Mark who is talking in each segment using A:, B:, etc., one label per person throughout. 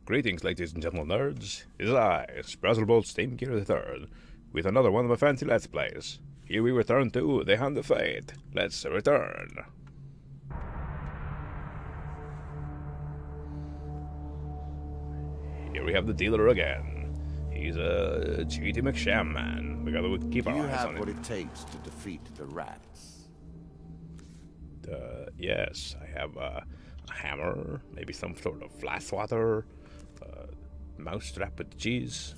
A: Greetings, ladies and gentlemen nerds. It is I, Sprazzlebolt Steamgear III, with another one of my fancy Let's Plays. Here we return to The Hand of Fate. Let's return. Here we have the dealer again. He's a cheaty McSham man. We gotta keep our
B: Do you
A: eyes
B: have
A: on
B: what
A: him.
B: it takes to defeat the rats?
A: Yes, I have a hammer, maybe some sort of fly swatter, mousetrap with cheese.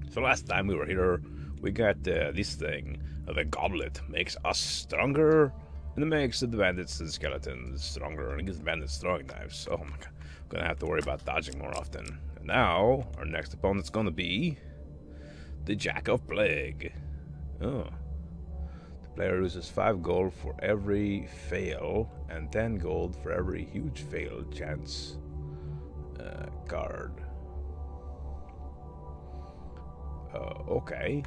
A: So last time we were here, we got this thing. The goblet makes us stronger, and it makes the bandits and skeletons stronger, and it gives the bandits throwing knives. Oh my god, I'm gonna have to worry about dodging more often. And now, our next opponent's gonna be the Jack of Plague. Oh. The player loses 5 gold for every fail, and 10 gold for every huge fail chance card. Okay.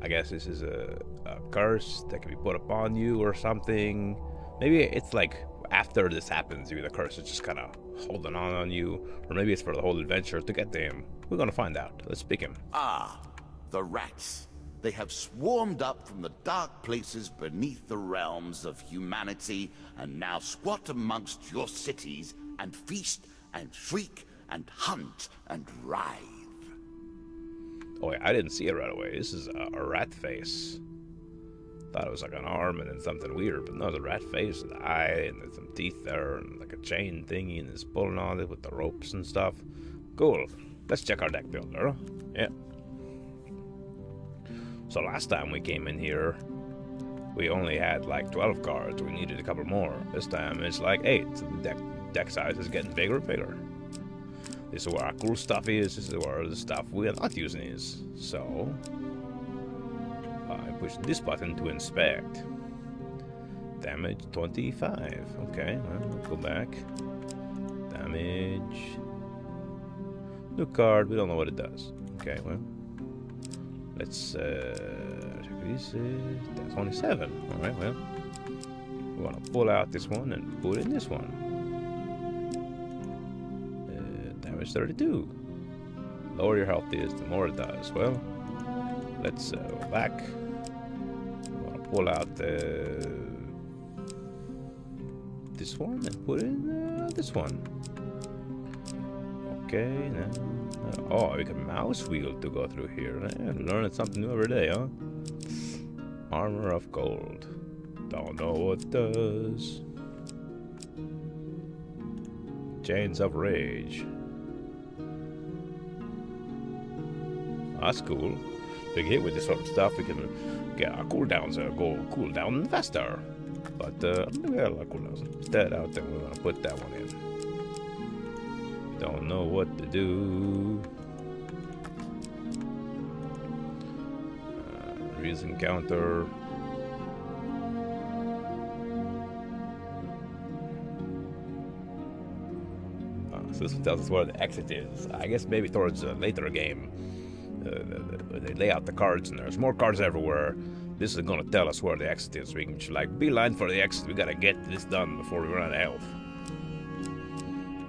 A: I guess this is a curse that can be put upon you or something. Maybe it's like after this happens, maybe the curse is just kind of holding on you, or maybe it's for the whole adventure to get to him. We're gonna find out. Let's pick him.
B: Ah, the rats. They have swarmed up from the dark places beneath the realms of humanity and now squat amongst your cities and feast and shriek and hunt and writhe.
A: Oh, wait, I didn't see it right away. This is a rat face. Thought it was like an arm and then something weird, but no, it's a rat face with an eye and there's some teeth there and like a chain thingy and it's pulling on it with the ropes and stuff. Cool. Let's check our deck builder. Yeah. So last time we came in here, we only had like 12 cards. We needed a couple more. This time it's like 8. So the deck size is getting bigger and bigger. This is where our cool stuff is. This is where the stuff we are not using is. So I push this button to inspect. Damage 25. Okay, well, let's go back. Damage. New card. We don't know what it does. Okay, well. Let's check this. That's 27. Alright, well. We want to pull out this one and put in this one. Damage 32. Lower your health is, the more it does. Well, let's go back. We want to pull out this one and put in this one. Okay, now. Oh, we can mouse wheel to go through here. Learning something new every day, huh? Armor of gold. Don't know what it does. Chains of rage. That's cool. If we get hit with this sort of stuff, we can get our cooldowns go cool down faster. But we got a lot of cooldowns. Instead, I think we're gonna put that one in. Don't know what to do. Reason counter. So this one tells us where the exit is. I guess maybe towards a later game. They lay out the cards and there's more cards everywhere. This is gonna tell us where the exit is. We can just like beeline for the exit. We gotta get this done before we run out of health.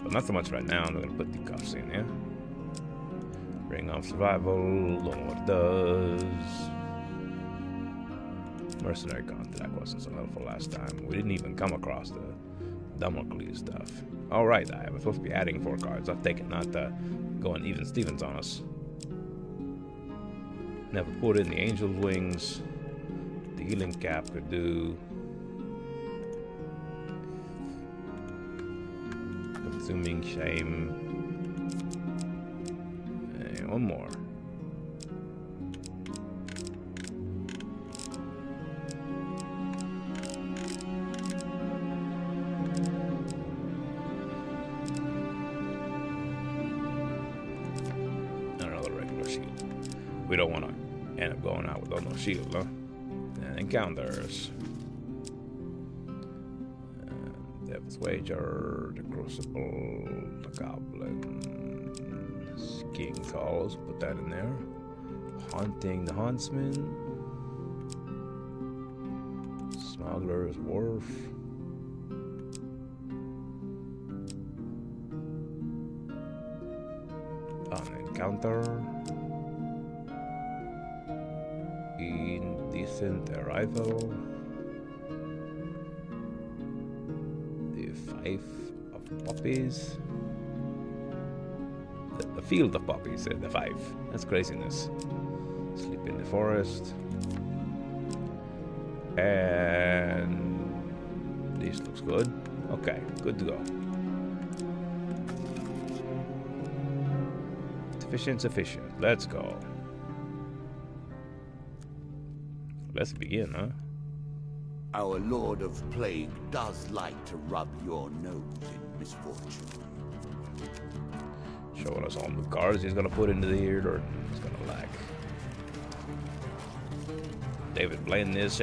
A: But not so much right now. I'm gonna put the cuffs in, yeah? Ring of survival, don't know what it does. Mercenary contract wasn't so helpful last time. We didn't even come across the Damocles stuff. Alright, I was supposed to be adding 4 cards. I'll take it, not going even Stevens on us. Never put in the Angel's Wings. The healing cap could do. Consuming shame. And one more. And another regular shield. We don't want to end up going out without no shield, huh? And encounters. Devil's Wager, the Crucible, the Goblin, King Calls, put that in there. Haunting the Huntsman, Smuggler's Wharf, counter. Indecent arrival. The 5 of poppies. The field of poppies, the 5. That's craziness. Sleep in the forest. And this looks good. Okay, good to go. Sufficient. Let's go. Let's begin, huh?
B: Our Lord of Plague does like to rub your nose in misfortune.
A: Showing us all the cards he's gonna put into the ear, or he's gonna lag. David playing this.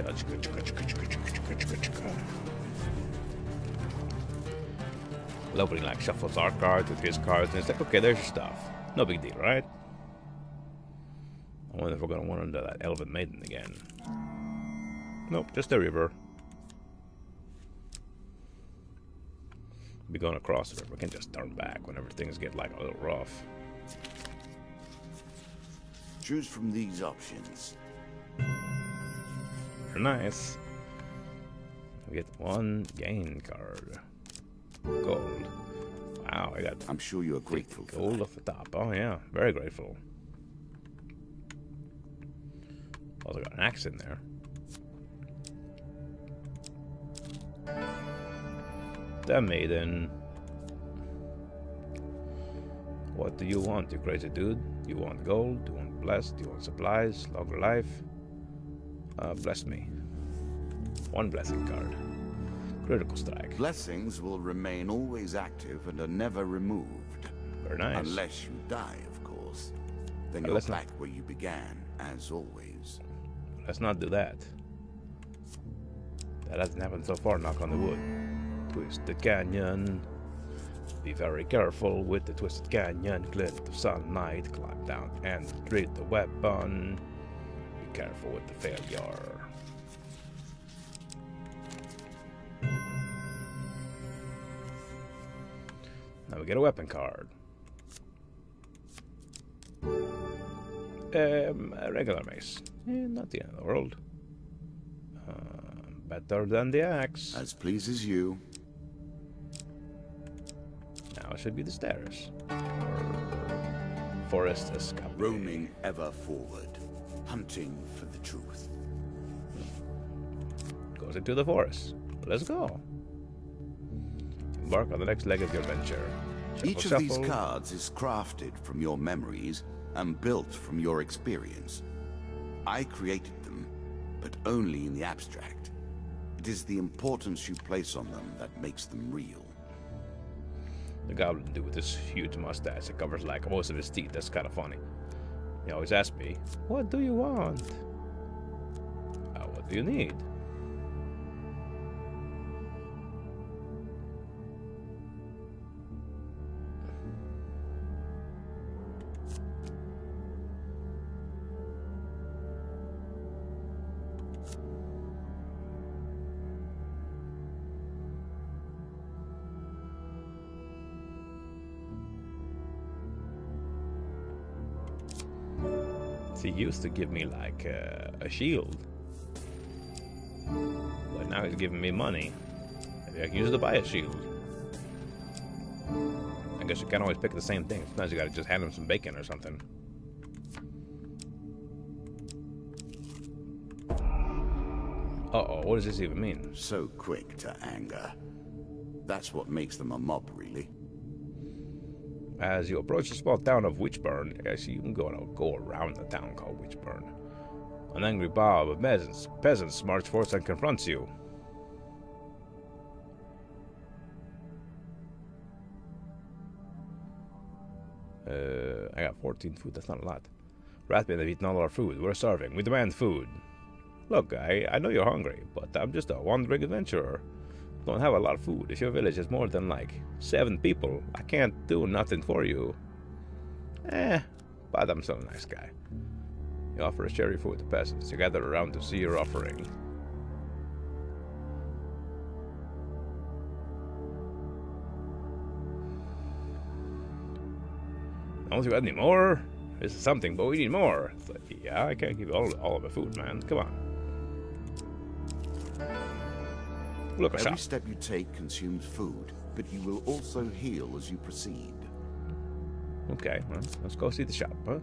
A: Love when he like shuffles our cards with his cards, and it's like, okay, there's your stuff. No big deal, right? I wonder if we're gonna run into that Elven Maiden again. Nope, just a river. Be going across the river. We can just turn back whenever things get like a little rough.
B: Choose from these options.
A: They're nice. We get 1 gain card. Gold. Wow, I got.
B: I'm sure you're grateful for
A: gold
B: that.
A: off the top. Oh yeah, very grateful. Also got an axe in there. The Maiden. What do you want, you crazy dude? You want gold? You want blessed? You want supplies? Longer life? Bless me. 1 blessing card. Critical strike.
B: Blessings will remain always active and are never removed.
A: Very nice.
B: Unless you die, of course. Then you're back where you began, as always.
A: Let's not do that. That hasn't happened so far, knock on the wood. Twisted Canyon. Be very careful with the Twisted Canyon. Glint of sunlight. Climb down and retrieve the weapon. Be careful with the failure. Now we get a weapon card. A regular mace. Not the end of the world. Better than the axe.
B: As pleases you.
A: Now it should be the stairs. Forest escape.
B: Roaming ever forward. Hunting for the truth.
A: Goes into the forest. Let's go. Embark on the next leg of your adventure. Shuffle,
B: Each of these cards is crafted from your memories and built from your experience. I created them, but only in the abstract. It is the importance you place on them that makes them real.
A: The goblin dude with this huge mustache that covers like most of his teeth. That's kind of funny. He always asks me, "What do you want?" What do you need? He used to give me like a shield, but now he's giving me money. Maybe I can use it to buy a shield. I guess you can't always pick the same thing. Sometimes you gotta just hand him some bacon or something. Uh-oh, what does this even mean?
B: So quick to anger. That's what makes them a mob, really.
A: As you approach the small town of Witchburn, actually you can go around the town called Witchburn. An angry mob of peasants march forth and confronts you. I got 14 food, that's not a lot. Ratmen have eaten all our food, we're starving, we demand food. Look, guy, I know you're hungry, but I'm just a wandering adventurer. Don't have a lot of food. If your village is more than like 7 people, I can't do nothing for you. But I'm still a nice guy. You offer a cherry food to peasants. You gather around to see your offering. Don't you got any more? This is something, but we need more. It's like, yeah, I can't give you all of the food, man. Come on. Look, a
B: Every
A: shop.
B: step you take consumes food, but you will also heal as you proceed.
A: Okay, well, let's go see the shop, huh?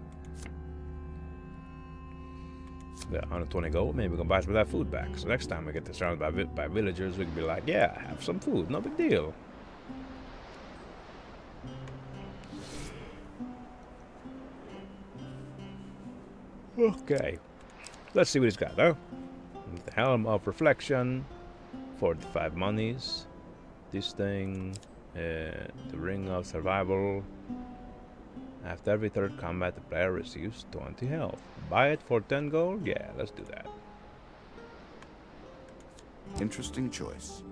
A: Got 120 gold. Maybe we can buy some of that food back. So next time we get surrounded by villagers, we can be like, yeah, have some food. No big deal. Okay. Let's see what he's got, huh? The Helm of Reflection. 45 monies. This thing. The Ring of Survival. After every third combat, the player receives 20 health. Buy it for 10 gold? Yeah, let's do that.
B: Interesting choice.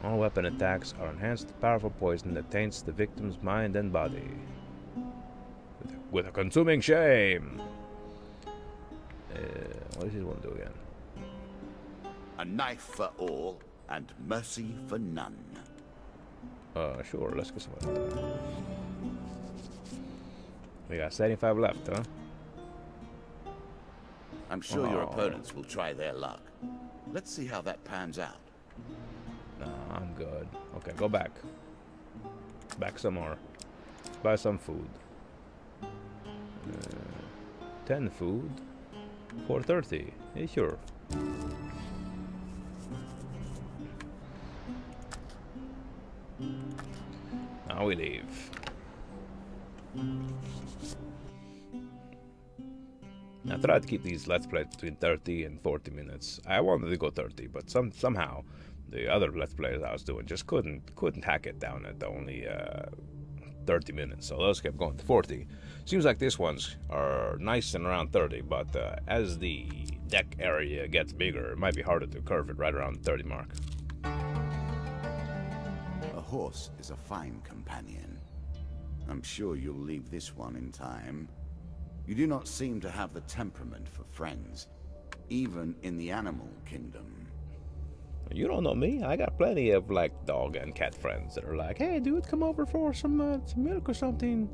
A: All weapon attacks are enhanced with powerful poison that taints the victim's mind and body. With a consuming shame. What does he want to do again?
B: A knife for all, and mercy for none.
A: Sure, let's get some of that. We got 75 left, huh?
B: I'm sure your opponents will try their luck. Let's see how that pans out.
A: No, I'm good. Okay, go back. Back some more. Buy some food. 10 food. 430. Yeah, sure. Now we leave. I tried to keep these Let's Plays between 30 and 40 minutes. I wanted to go 30, but somehow the other Let's Plays I was doing just couldn't hack it down at only 30 minutes. So those kept going to 40. Seems like these ones are nice and around 30, but as the deck area gets bigger, it might be harder to curve it right around the 30 mark.
B: A horse is a fine companion. I'm sure you'll leave this one in time. You do not seem to have the temperament for friends, even in the animal kingdom.
A: You don't know me. I got plenty of like dog and cat friends that are like, "Hey, dude, come over for some milk or something."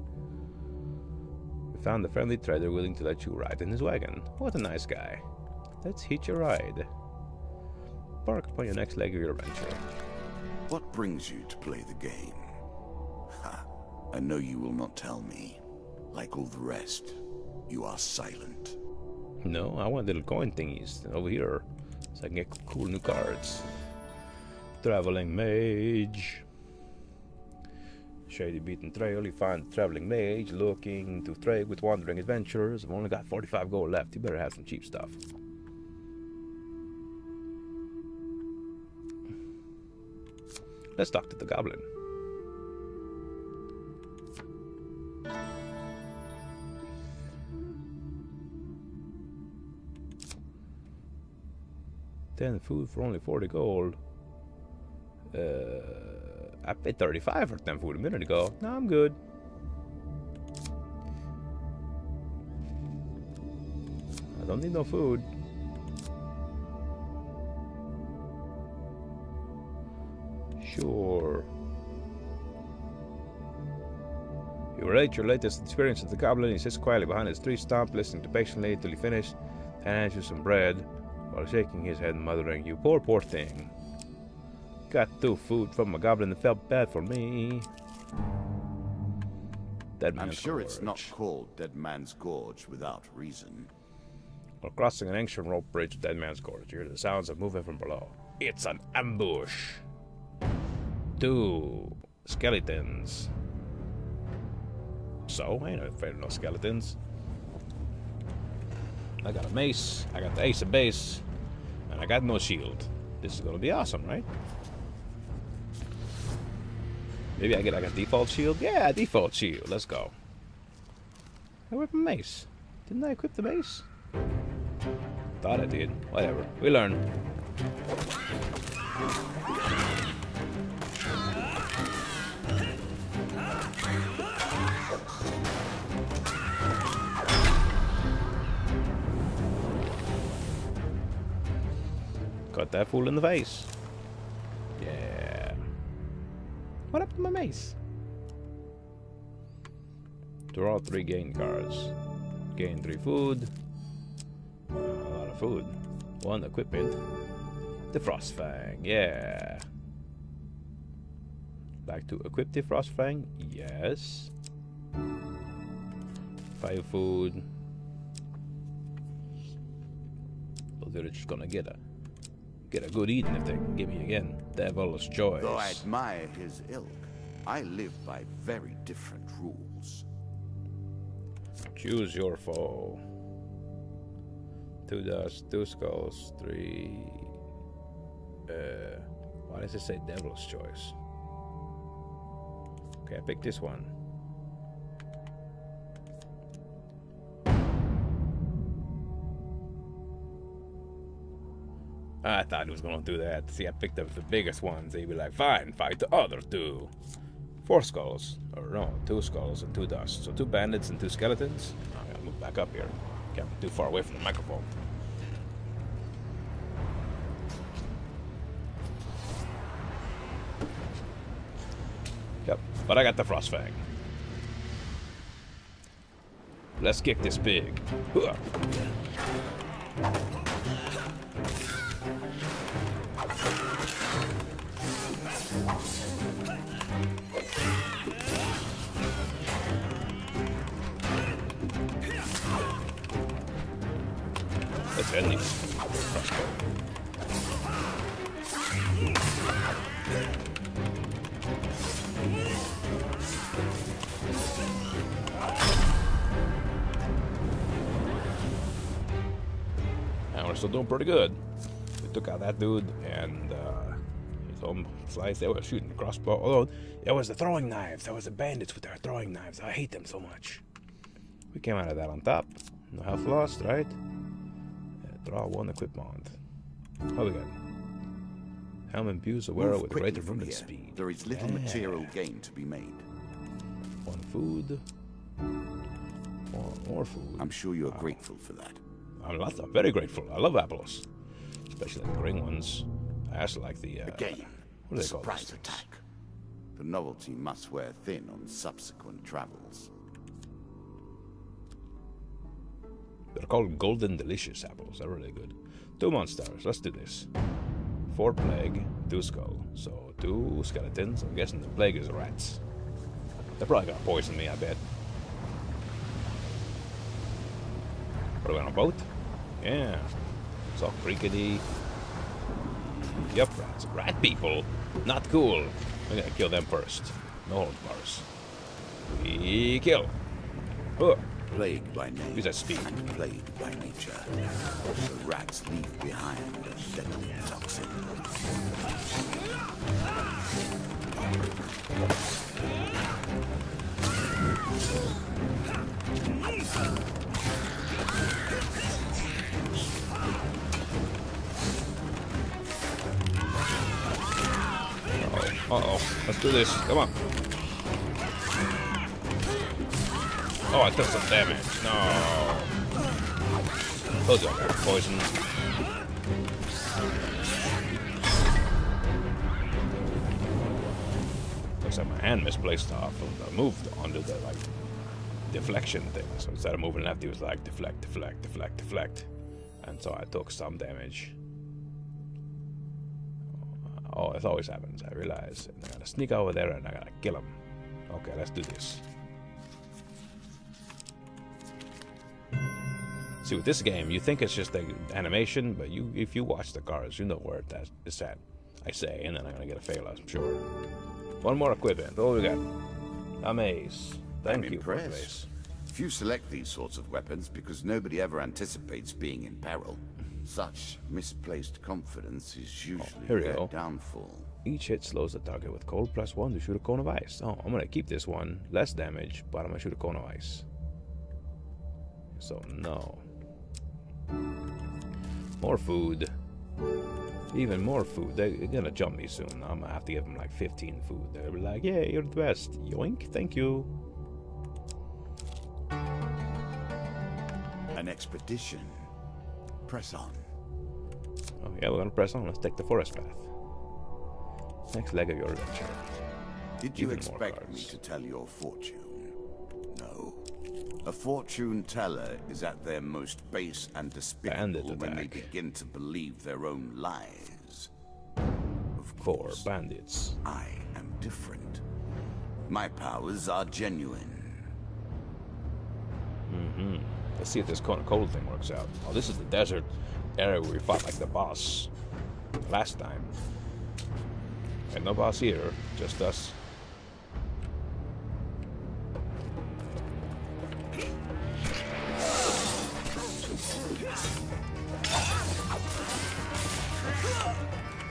A: We found a friendly trader willing to let you ride in his wagon. What a nice guy. Let's hitch a ride. Embark upon your next leg of your adventure.
B: What brings you to play the game? Ha! I know you will not tell me. Like all the rest, you are silent.
A: No, I want little coin thingies over here, so I can get cool new cards. Traveling Mage. Shady beaten trail, you find a traveling mage looking to trade with wandering adventurers. I've only got 45 gold left. You better have some cheap stuff. Let's talk to the goblin. $10 food for only 40 gold. I paid 35 for 10 food a minute ago. No, I'm good. I don't need no food. Sure. You relate your latest experience with the goblin. He sits quietly behind his tree stump, listening to patiently until he finishes, and hands you some bread, while shaking his head and muttering, "You poor, poor thing. Got 2 food from a goblin that felt bad for me." Dead
B: I'm
A: Man's
B: sure it's not
A: Gorge.
B: called Dead Man's Gorge without reason.
A: While crossing an ancient rope bridge to Dead Man's Gorge, you hear the sounds of movement from below. It's an ambush. 2 skeletons. So, I ain't afraid of no skeletons. I got a mace, I got the ace of base, and I got no shield. This is gonna be awesome, right? Maybe I get like a default shield? Yeah, default shield. Let's go. I whip a mace. Didn't I equip the mace? Thought I did. Whatever. We learn. Got that fool in the face. Yeah. What happened to my mace? Draw 3 gain cards. Gain 3 food. A lot of food. 1 equipment. The Frostfang, yeah. Like to equip the Frostfang? Yes. 5 food. So they're just gonna get a good eating if they can give me again. Devil's Choice.
B: Though I admire his ilk, I live by very different rules.
A: Choose your foe. 2 dust, 2 skulls, 3. Why does it say Devil's Choice? Okay, I picked this one. I thought it was gonna do that. See, I picked up the biggest ones. They'd be like, fine, fight the other 2. 4 skulls. Or no, 2 skulls and 2 dust. So 2 bandits and 2 skeletons. I gotta move back up here. Can't be too far away from the microphone. Yep, but I got the Frostfang. Let's kick this pig. Hooah. Let's end these. And we're still doing pretty good. We took out that dude and his home slice. They were shooting the crossbow. Although it was the throwing knives. That was the bandits with their throwing knives. I hate them so much. We came out of that on top. No health lost, right? Draw 1 equipment. What we got? Helm imbues a wearer with greater movement speed.
B: There is little material gain to be made.
A: 1 food. More food.
B: I'm sure you're grateful for that.
A: I'm very grateful. I love apples. Especially the green ones. I also like the...
B: Again,
A: what do they call
B: surprise attack. The novelty must wear thin on subsequent travels.
A: They're called Golden Delicious apples. They're really good. 2 monsters. Let's do this. 4 plague, 2 skull. So 2 skeletons. I'm guessing the plague is rats. They're probably gonna poison me, I bet. Are we on a boat? Yeah. It's all crickety. Yep, rats. Rat people. Not cool. We're gonna kill them first. No hold bars. We kill. Oh.
B: Plague by name,
A: Use that speed.
B: and plague by nature. The rats leave behind a deadly toxin.
A: Uh-oh. Let's do this. Come on. Oh, I took some damage. No. Told you I got poisoned. Looks like my hand misplaced off. I moved onto the, like, deflection thing. So instead of moving left, he was like, deflect, deflect, deflect, deflect. And so I took some damage. Oh, this always happens, I realize. And I gotta sneak over there and I gotta kill him. Okay, let's do this. See, with this game, you think it's just the animation, but if you watch the cards, you know where it's at. I say, and then I'm gonna get a fail, I'm sure. 1 more equipment. What do we got? A mace. Thank you for the mace.
B: Few select these sorts of weapons because nobody ever anticipates being in peril. Such misplaced confidence is usually their downfall.
A: Each hit slows the target with cold +1 to shoot a cone of ice. Oh, I'm gonna keep this one. Less damage, but I'm gonna shoot a cone of ice. So, no. More food. Even more food. They're gonna jump me soon. I'm gonna have to give them like 15 food. They'll be like, yeah, you're the best. Yoink, thank you.
B: An expedition. Press on.
A: Oh yeah, we're gonna press on. Let's take the forest path. Next leg of your adventure.
B: Did you expect me to tell your fortune? No. A fortune teller is at their most base and despicable when they begin to believe their own lies. Of course,
A: for bandits.
B: I am different. My powers are genuine.
A: Let's see if this Kona Cold thing works out. Oh, this is the desert area where we fought like the boss last time. And no boss here, just us.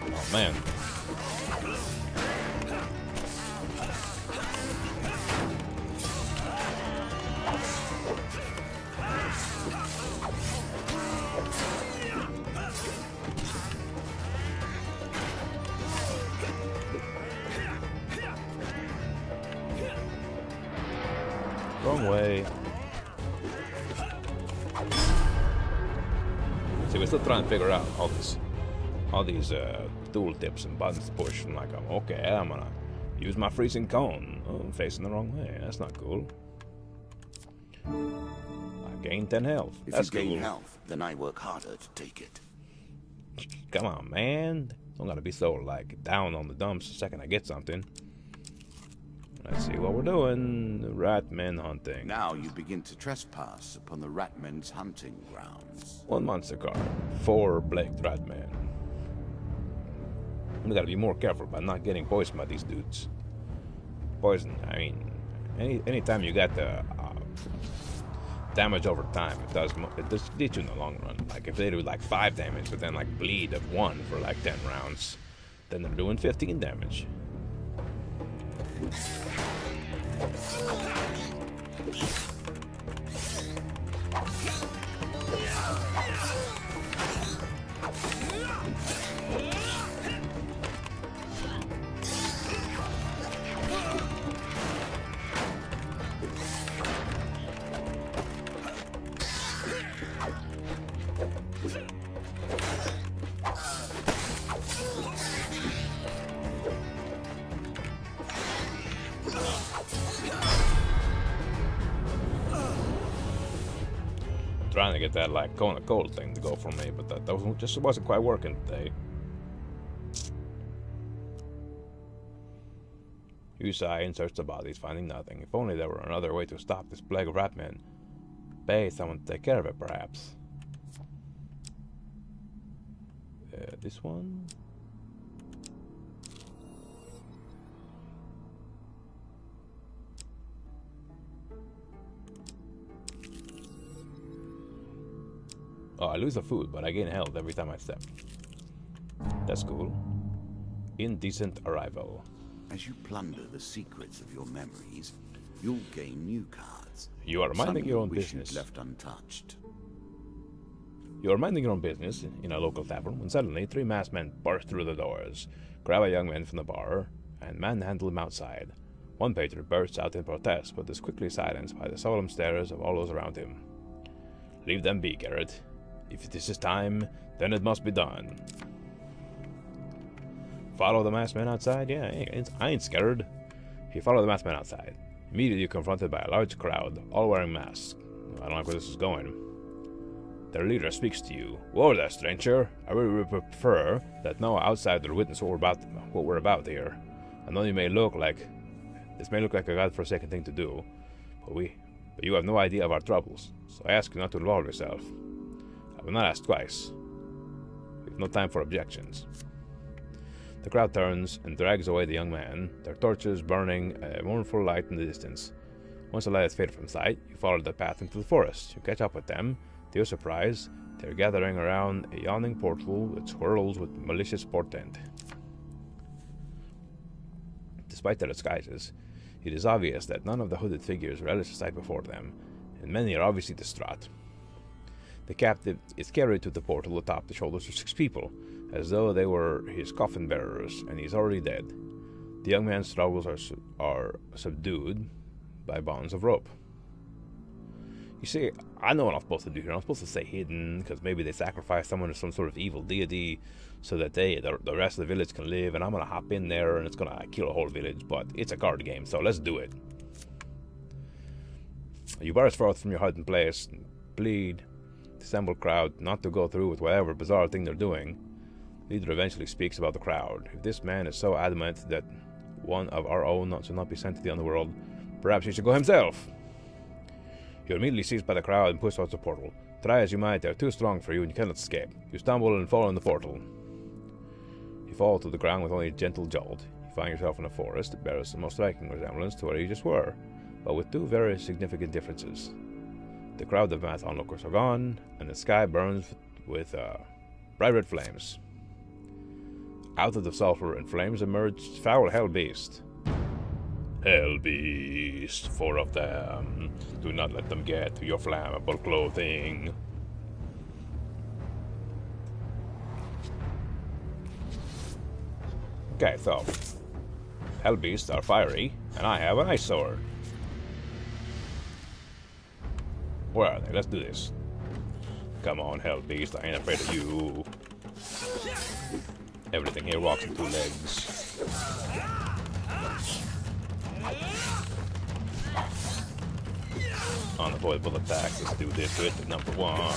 A: Oh man. Wrong way. See, we're still trying to figure out all these tool tips and buttons to push. I'm like, okay, I'm gonna use my freezing cone. Oh, I'm facing the wrong way. That's not cool. I gained 10 health. That's
B: if you gain
A: cool.
B: health, then I work harder to take it.
A: Come on, man. Don't gotta be so like down on the dumps the second I get something. Let's see what we're doing. Ratmen hunting.
B: Now you begin to trespass upon the Ratmen's hunting grounds.
A: 1 monster card. 4 Blaked Ratmen. We gotta be more careful about not getting poisoned by these dudes. Poison, I mean, anytime you got the damage over time, it does hit you in the long run. Like if they do like 5 damage, but then like bleed of 1 for like 10 rounds, then they're doing 15 damage. Trying to get that like Kona Cold thing to go for me, but that just wasn't quite working today. You sigh and search the bodies, finding nothing. If only there were another way to stop this plague of ratmen. Pay someone to take care of it, perhaps. This one? Oh, I lose the food, but I gain health every time I step. That's cool. Indecent arrival.
B: As you plunder the secrets of your memories, you'll gain new cards.
A: You are minding your own
B: wish
A: business.
B: you'd left untouched.
A: You are minding your own business in a local tavern when suddenly 3 masked men burst through the doors, grab a young man from the bar, and manhandle him outside. One patriot bursts out in protest, but is quickly silenced by the solemn stares of all those around him. Leave them be, Garrett. If this is time, then it must be done. Follow the masked man outside? Yeah, I ain't scared. You follow the masked man outside. Immediately you're confronted by a large crowd, all wearing masks. I don't like where this is going. Their leader speaks to you. Whoa there, stranger. I really would prefer that no outsider witness what we're about here. I know this may look like a godforsaken thing to do, but you have no idea of our troubles, so I ask you not to involve yourself. I will not ask twice. We have no time for objections. The crowd turns and drags away the young man, their torches burning a mournful light in the distance. Once the light has faded from sight, you follow the path into the forest. You catch up with them. To your surprise, they're gathering around a yawning portal that swirls with malicious portent. Despite their disguises, it is obvious that none of the hooded figures relish the sight before them, and many are obviously distraught. The captive is carried to the portal atop the shoulders of 6 people, as though they were his coffin bearers, and he is already dead. The young man's struggles are subdued by bonds of rope. You see, I know what I'm supposed to do here. I'm supposed to say hidden, because maybe they sacrifice someone to some sort of evil deity so that the rest of the village can live, and I'm going to hop in there and it's going to kill a whole village, but it's a card game, so let's do it. You burst forth from your hiding place and plead the assembled crowd not to go through with whatever bizarre thing they're doing. The leader eventually speaks about the crowd. If this man is so adamant that one of our own should not be sent to the underworld, perhaps he should go himself. You're immediately seized by the crowd and pushed towards the portal. Try as you might, they're too strong for you and you cannot escape. You stumble and fall in the portal. You fall to the ground with only a gentle jolt. You find yourself in a forest that bears the most striking resemblance to where you just were, but with two very significant differences. The crowd of math onlookers are gone, and the sky burns with bright red flames. Out of the sulfur and flames emerged foul hell beast. Hell beast, 4 of them. Do not let them get to your flammable clothing. Okay, so hell beasts are fiery, and I have an ice sword. Where are they? Let's do this. Come on, hell beast, I ain't afraid of you. Everything here walks on 2 legs. Unavoidable attack. Let's do this with number 1.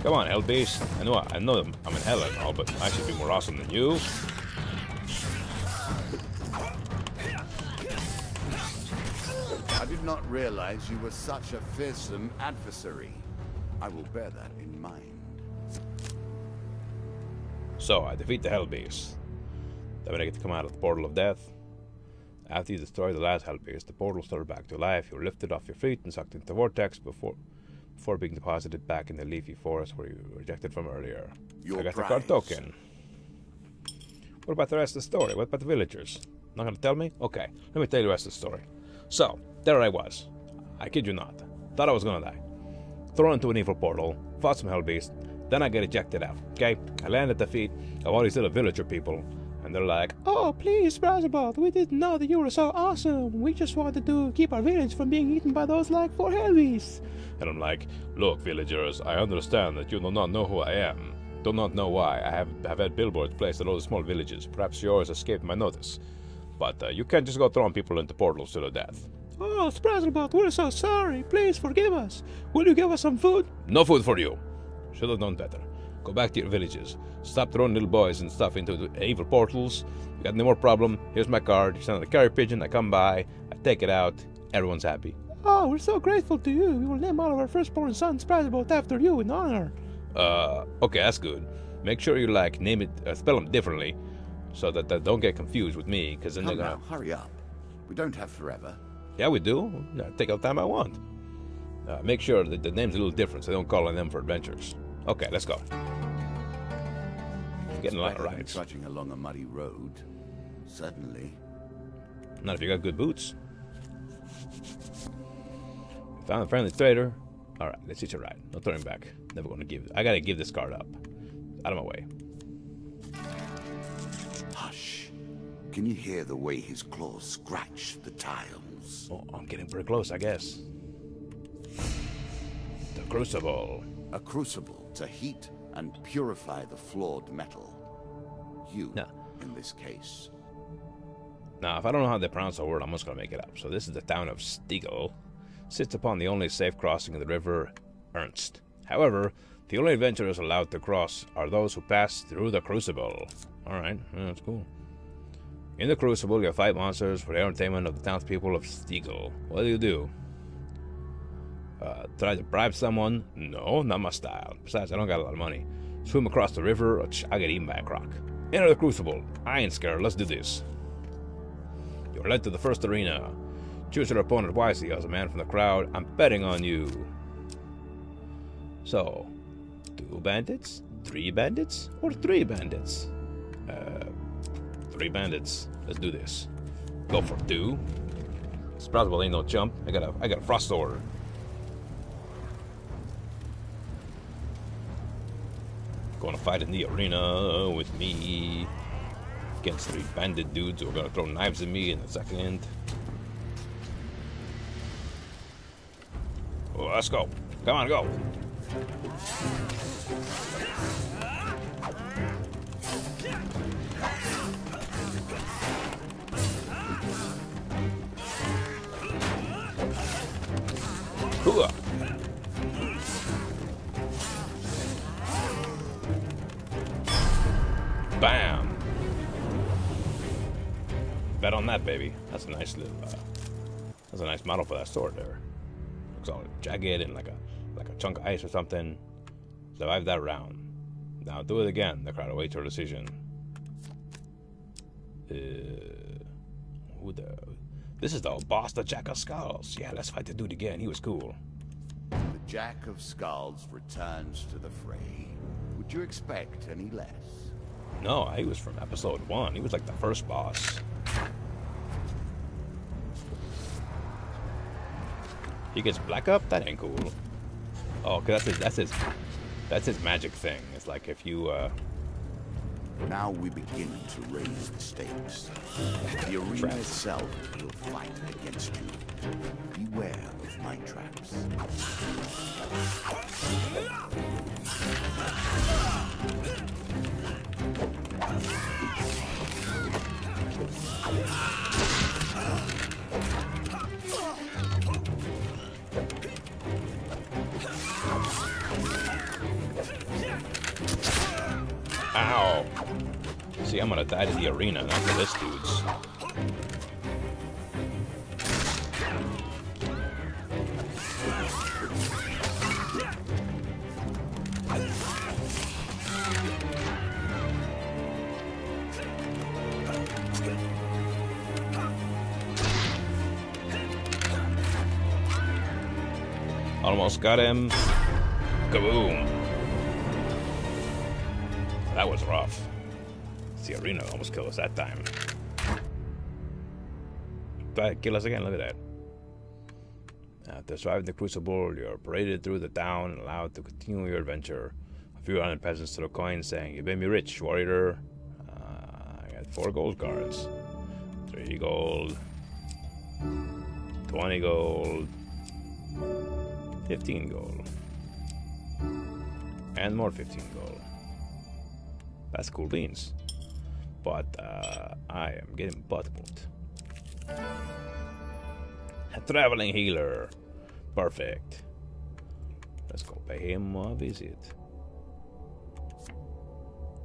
A: Come on, hell beast. I know I'm in hell and all, but I should be more awesome than you.
B: I did not realize you were such a fearsome adversary. I will bear that in mind.
A: So, I defeat the hell beast. Then I get to come out of the portal of death. After you destroy the last hell beast, the portal started back to life. You're lifted off your feet and sucked into the vortex before being deposited back in the leafy forest where you were rejected from earlier. I got the card token. What about the rest of the story? What about the villagers? Not gonna tell me? Okay, let me tell you the rest of the story. So, there I was. I kid you not. Thought I was gonna die. Thrown into an evil portal, fought some hell beast, then I get ejected out, okay? I land at the feet of all these little villager people, and they're like, "Oh, please, Brazzlebot, we didn't know that you were so awesome. We just wanted to keep our village from being eaten by those like 4 hell beasts." And I'm like, "Look, villagers, I understand that you do not know who I am. Do not know why. I have had billboards placed at all the small villages. Perhaps yours escaped my notice. But you can't just go throwing people into portals to their death." "Oh, Sprazzlebot, we're so sorry. Please forgive us. Will you give us some food?" "No food for you. Should have done better. Go back to your villages. Stop throwing little boys and stuff into the evil portals. You got any more problem? Here's my card. You send a carrier pigeon. I come by. I take it out. Everyone's happy." "Oh, we're so grateful to you. We will name all of our firstborn sons Sprazzlebot after you in honor." Okay, that's good. Make sure you name it, spell them differently, so that they don't get confused with me, because then they're gonna...
B: hurry up. We don't have forever.
A: Yeah, we do. Take all the time I want. Make sure that the name's a little different, so they don't call on them for adventures. Okay, let's go. Getting a lot of rides.
B: Trudging along a muddy road. Certainly.
A: Not if you got good boots. Found a friendly trader. Alright, let's hitch a ride. No turning back. Never gonna give... I gotta give this card up. Out of my way.
B: Hush. Can you hear the way his claws scratch the tiles?
A: Oh, I'm getting pretty close, I guess. The Crucible.
B: A crucible to heat and purify the flawed metal. You, in this case.
A: Now, if I don't know how they pronounce the word, I'm just gonna make it up. So this is the town of Stiegel. Sits upon the only safe crossing of the river Ernst. However, the only adventurers allowed to cross are those who pass through the Crucible. Alright, yeah, that's cool. In the Crucible, you'll fight monsters for the entertainment of the townspeople of Stiegel. What do? Try to bribe someone? No, not my style. Besides, I don't got a lot of money. Swim across the river, or I'll get eaten by a croc. Enter the Crucible. I ain't scared, let's do this. You're led to the first arena. Choose your opponent wisely as a man from the crowd. I'm betting on you. So, 2 bandits? 3 bandits? Or 3 bandits? 3 bandits. Let's do this. Go for 2. Sprazzlebot ain't no chump. I got a frost sword. Gonna fight in the arena with me against 3 bandit dudes who are gonna throw knives at me in a second. Oh, let's go. Come on, go. Hooah. Bam. Bet on that, baby. That's a nice little. That's a nice model for that sword there. Looks all jagged and like a chunk of ice or something. Survive that round. Now do it again. The crowd awaits your decision. Who the? This is the boss, the Jack of Skulls. Yeah, let's fight the dude again. He was cool.
B: The Jack of Skulls returns to the fray. Would you expect any less?
A: No, he was from episode 1. He was like the first boss. He gets black up? That ain't cool. Oh, cause that's his magic thing. It's like if you
B: Now we begin to raise the stakes. The arena
A: Traps.
B: itself will fight against you. Beware of my traps.
A: Ow. See, I'm gonna die to the arena, not to this dude's. Almost got him. Kaboom. That was rough. The arena almost killed us that time. But kill us again, look at that. After surviving the crucible, you're paraded through the town and allowed to continue your adventure. A few hundred peasants throw coins saying, "You made me rich, warrior." I got 4 gold cards. 3 gold. 20 gold. 15 gold. And more 15 gold. That's cool beans. But I am getting butt whooped. A traveling healer. Perfect. Let's go pay him a visit.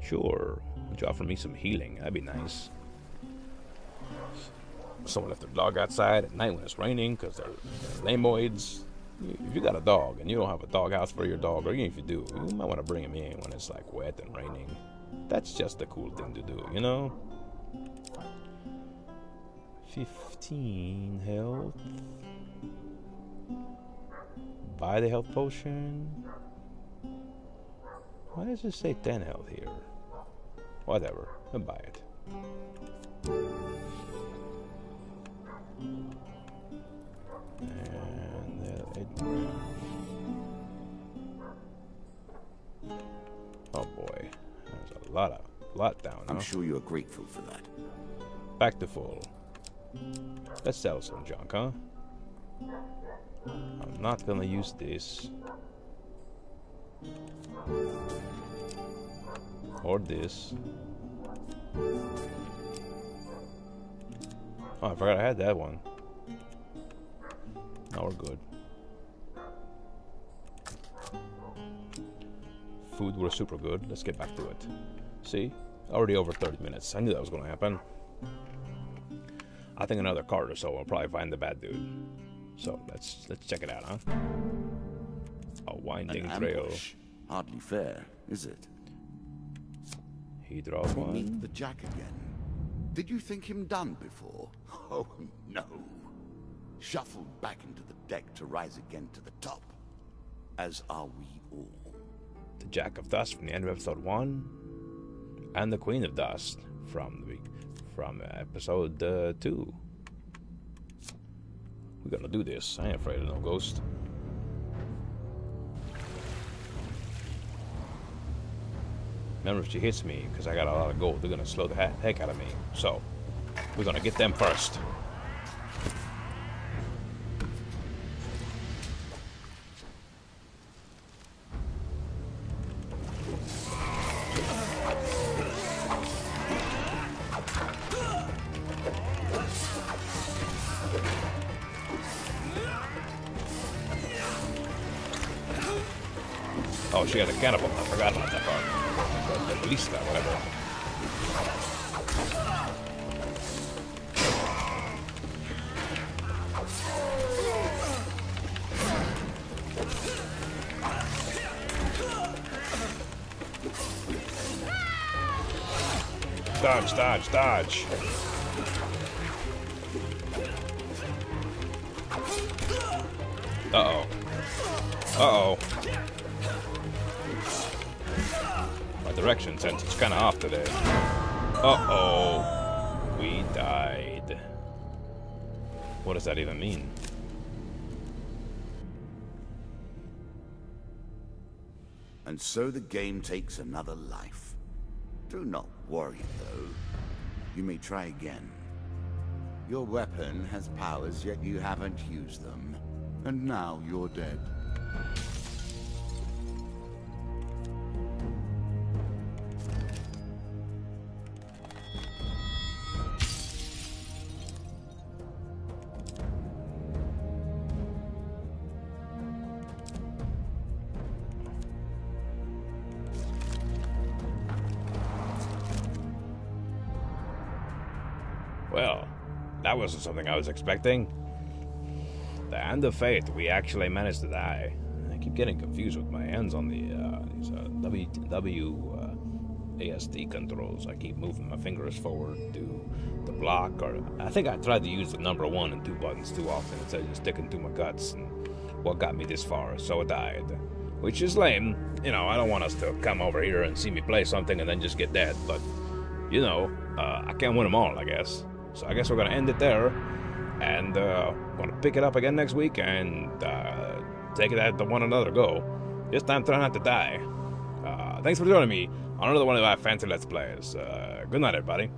A: Sure. Would you offer me some healing? That'd be nice. Someone left their dog outside at night when it's raining because they're lamoids. If you got a dog and you don't have a dog house for your dog, or even if you do, you might want to bring him in when it's like wet and raining. That's just a cool thing to do, you know? 15 health. Buy the health potion. Why does it say 10 health here? Whatever, I'll buy it. And oh boy, there's a lot down.
B: I'm sure you're grateful for that.
A: Back to full. Let's sell some junk, huh? I'm not gonna use this. Or this. Oh, I forgot I had that one. Now we're good. Food was super good. Let's get back to it. See? Already over 30 minutes. I knew that was gonna happen. I think another card or so will probably find the bad dude. So let's check it out, huh? A winding trail.
B: Ambush. Hardly fair, is it?
A: He draws
B: We
A: one.
B: meet the Jack again. Did you think him done before? Oh no. Shuffled back into the deck to rise again to the top. As are we all.
A: The Jack of Dust from the end of episode 1, and the Queen of Dust from episode 2. We're gonna do this. I ain't afraid of no ghost. Remember, if she hits me, because I got a lot of gold, they're gonna slow the heck out of me. So, we're gonna get them first. Oh, she had a cannibal. I forgot about that part. The ballista, whatever. Dodge, dodge, dodge. Uh-oh. Uh-oh. My direction sense is kind of off today. Uh-oh. We died. What does that even mean?
B: And so the game takes another life. Do not worry, though. You may try again. Your weapon has powers, yet you haven't used them. And now you're dead.
A: Well, that wasn't something I was expecting. The Hand of Fate, we actually managed to die. I keep getting confused with my hands on the ASD controls. I keep moving my fingers forward to block, or I think I tried to use the number 1 and 2 buttons too often instead of just sticking to my guts, and what got me this far, so I died. Which is lame. You know, I don't want us to come over here and see me play something and then just get dead, but, you know, I can't win them all, I guess. So I guess we're gonna end it there, and gonna pick it up again next week and take it at one another go. This time, try not to die. Thanks for joining me on another one of our fancy Let's Plays. Good night, everybody.